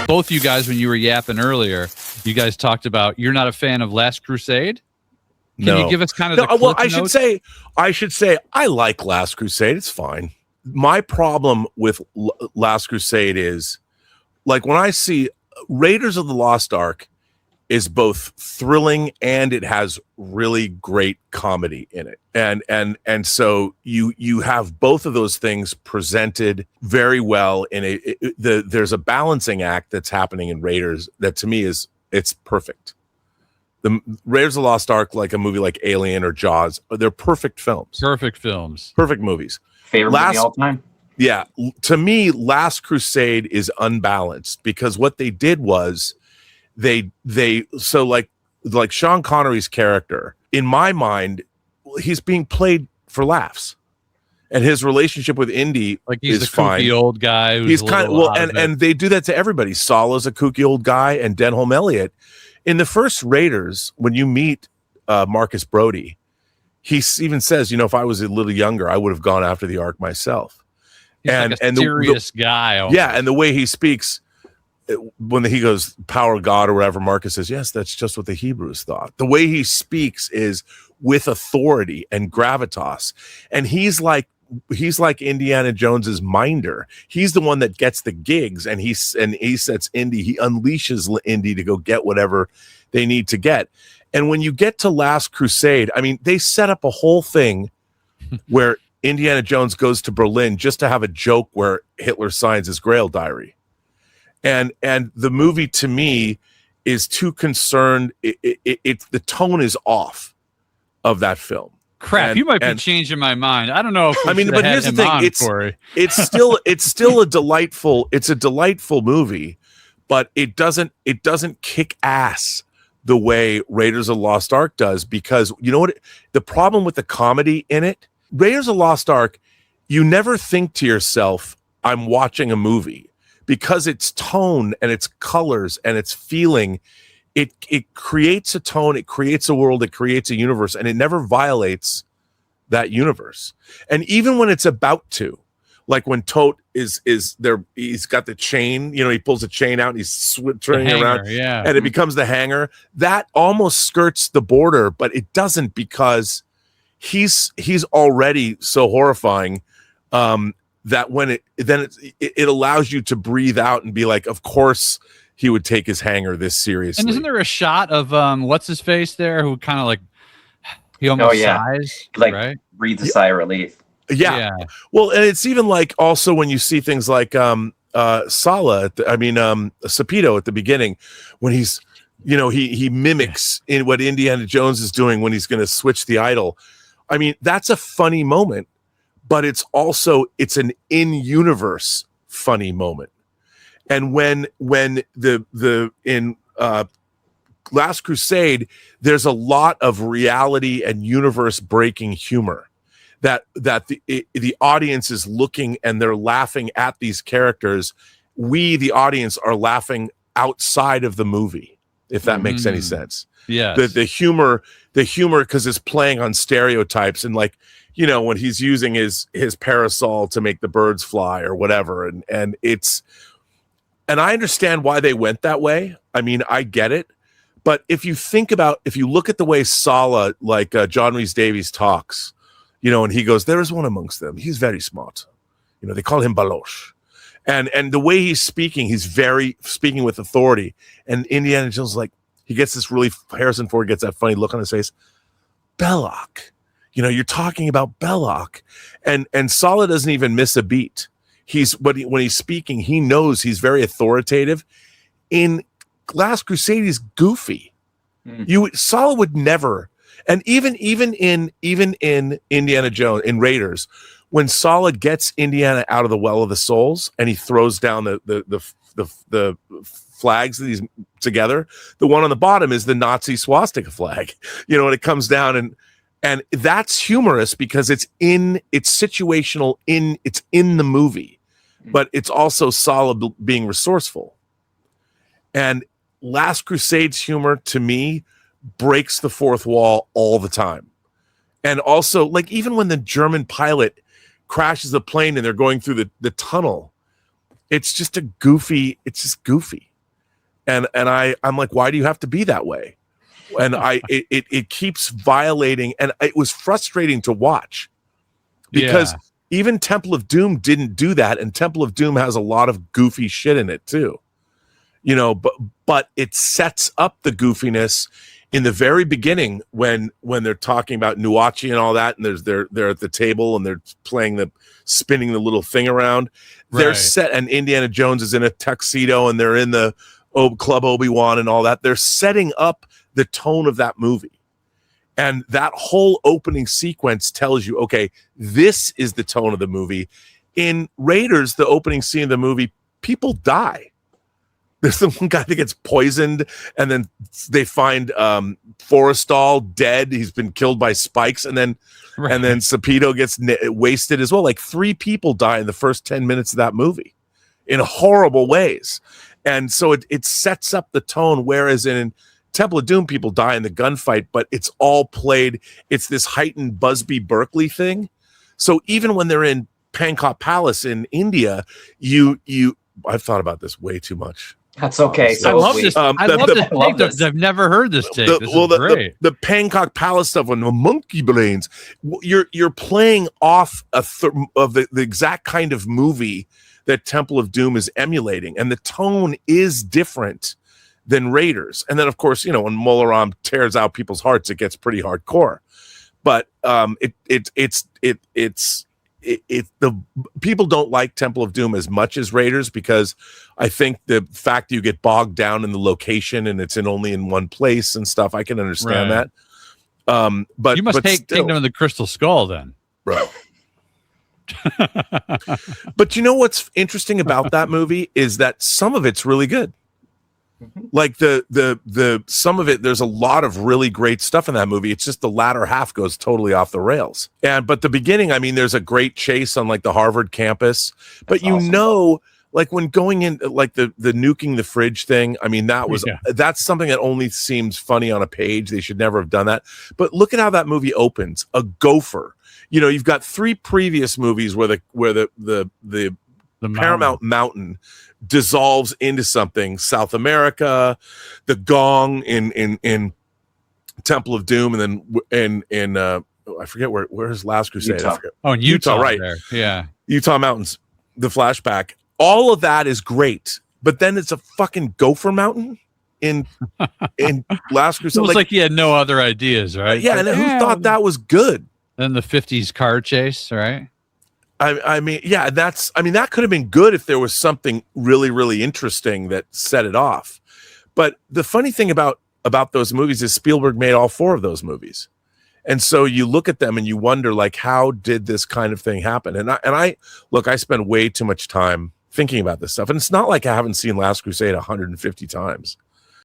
both you guys, when you were yapping earlier, you guys talked about you're not a fan of Last Crusade. Can you give us kind of the well, notes? I should say I like Last Crusade. It's fine. My problem with Last Crusade is, like, when I see Raiders of the Lost Ark is both thrilling and it has really great comedy in it. And so you have both of those things presented very well in there's a balancing act that's happening in Raiders that to me it's perfect. The Raiders of the Lost Ark, like a movie like Alien or Jaws, they're perfect films. Perfect films. Perfect movies. Favorite movie all time? Yeah. To me, Last Crusade is unbalanced because what they did was so like Sean Connery's character, in my mind, he's being played for laughs. And his relationship with Indy like he's is a kooky fine. Old guy. He's kind of and they do that to everybody. Salah's a kooky old guy, and Denholm Elliott. In the first Raiders, when you meet Marcus Brody, he even says, if I was a little younger, I would have gone after the Ark myself. He's like a serious guy. Almost. Yeah, and the way he speaks, when he goes, power of God or whatever, Marcus says, yes, that's just what the Hebrews thought. The way he speaks is with authority and gravitas. And he's like Indiana Jones's minder. He's the one that gets the gigs, and he sets Indy, he unleashes Indy to go get whatever they need to get. And when you get to Last Crusade, I mean, they set up a whole thing where Indiana Jones goes to Berlin just to have a joke where Hitler signs his Grail diary. And the movie to me is too concerned. The tone is off of that film. Crap, you might be changing my mind. I don't know. If but here's the thing: it's still a delightful movie, but it doesn't kick ass the way Raiders of the Lost Ark does, because you know what? The problem with the comedy in it, Raiders of the Lost Ark, you never think to yourself, "I'm watching a movie." Because its tone and its colors and its feeling, it creates a tone, it creates a world, it creates a universe, and it never violates that universe. And even when it's about to, like when Tote is there, he's got the chain, he pulls the chain out and he's turning around, and it becomes the hanger. That almost skirts the border, but it doesn't, because he's already so horrifying. That when it allows you to breathe out and be like, of course he would take his hanger this seriously. And isn't there a shot of what's his face there who kind of like he almost sighs, right? Breathes a sigh of relief. Yeah. Well, and it's even like also when you see things like Salah, Sapito at the beginning, when he's he mimics in what Indiana Jones is doing when he's going to switch the idol. I mean, that's a funny moment. But it's an in-universe funny moment. And when in Last Crusade, there's a lot of reality and universe breaking humor that the audience is looking and they're laughing at these characters. We, the audience, are laughing outside of the movie, if that makes any sense. Yeah. The humor, because it's playing on stereotypes and when he's using his parasol to make the birds fly or whatever. And I understand why they went that way. I mean, I get it. But if you look at the way Salah, John Rhys Davies talks, and he goes, there is one amongst them. He's very smart. They call him Baloche. And the way he's speaking with authority. And Indiana Jones, he gets this really, Harrison Ford gets that funny look on his face. Belloc. You're talking about Belloc, and Salah doesn't even miss a beat. When he's speaking, he knows he's very authoritative. In Last Crusade, he's goofy. Salah would never, and even in Indiana Jones, in Raiders, when Salah gets Indiana out of the Well of the Souls and he throws down the flags that he's together, the one on the bottom is the Nazi swastika flag. And it comes down and that's humorous because it's situational, it's in the movie, but it's also Salah being resourceful. And Last Crusade's humor, to me, breaks the fourth wall all the time. And also, even when the German pilot crashes the plane and they're going through the tunnel, it's just goofy. And I'm like, why do you have to be that way? And it keeps violating, and it was frustrating to watch because even Temple of Doom didn't do that, and Temple of Doom has a lot of goofy shit in it too, you know. But it sets up the goofiness in the very beginning when they're talking about Nuachi and all that, and they're at the table and they're spinning the little thing around. They're set, and Indiana Jones is in a tuxedo, and they're in the Club Obi-Wan and all that. They're setting up the tone of that movie. And that whole opening sequence tells you, okay, this is the tone of the movie. In Raiders, the opening scene of the movie, people die. There's the one guy that gets poisoned, and then they find Forrestal dead. He's been killed by spikes, and then Sapito gets wasted as well. Like 3 people die in the first 10 minutes of that movie in horrible ways. And so it sets up the tone, whereas in Temple of Doom, people die in the gunfight, but it's all played. It's this heightened Busby Berkeley thing. So even when they're in Pankot Palace in India, I've thought about this way too much. That's okay. I love this. I love this. I've never heard this take. This is great. The Pankot Palace stuff when the monkey brains, you're playing off of the exact kind of movie that Temple of Doom is emulating, and the tone is different than Raiders. And then, of course, you know, when Molaram tears out people's hearts, it gets pretty hardcore. But the people don't like Temple of Doom as much as Raiders, because I think the fact that you get bogged down in the location and it's only in one place and stuff, I can understand that. But you must take them to the Crystal Skull then, bro. But you know what's interesting about that movie is that some of it's really good. Like the some of it, there's a lot of really great stuff in that movie. It's just the latter half goes totally off the rails. But the beginning, I mean, there's a great chase on like the Harvard campus. But that's awesome. Know, like when going in, like the nuking the fridge thing, I mean, that's something that only seems funny on a page. They should never have done that. But look at how that movie opens. A gopher. You know, you've got 3 previous movies where the Paramount Mountain dissolves into something. South America, the gong in Temple of Doom, and then in I forget where's Last Crusade. Utah. In Utah, right? There. Yeah, Utah Mountains. The flashback. All of that is great, but then it's a fucking gopher mountain in Last Crusade. Almost like he had no other ideas, right? Yeah, and who thought that was good? Then the 50s car chase, right? I mean, yeah, that could have been good if there was something really, really interesting that set it off. But the funny thing about those movies is Spielberg made all 4 of those movies. And so you look at them and you wonder, like, how did this kind of thing happen? And I spend way too much time thinking about this stuff. And it's not like I haven't seen Last Crusade 150 times.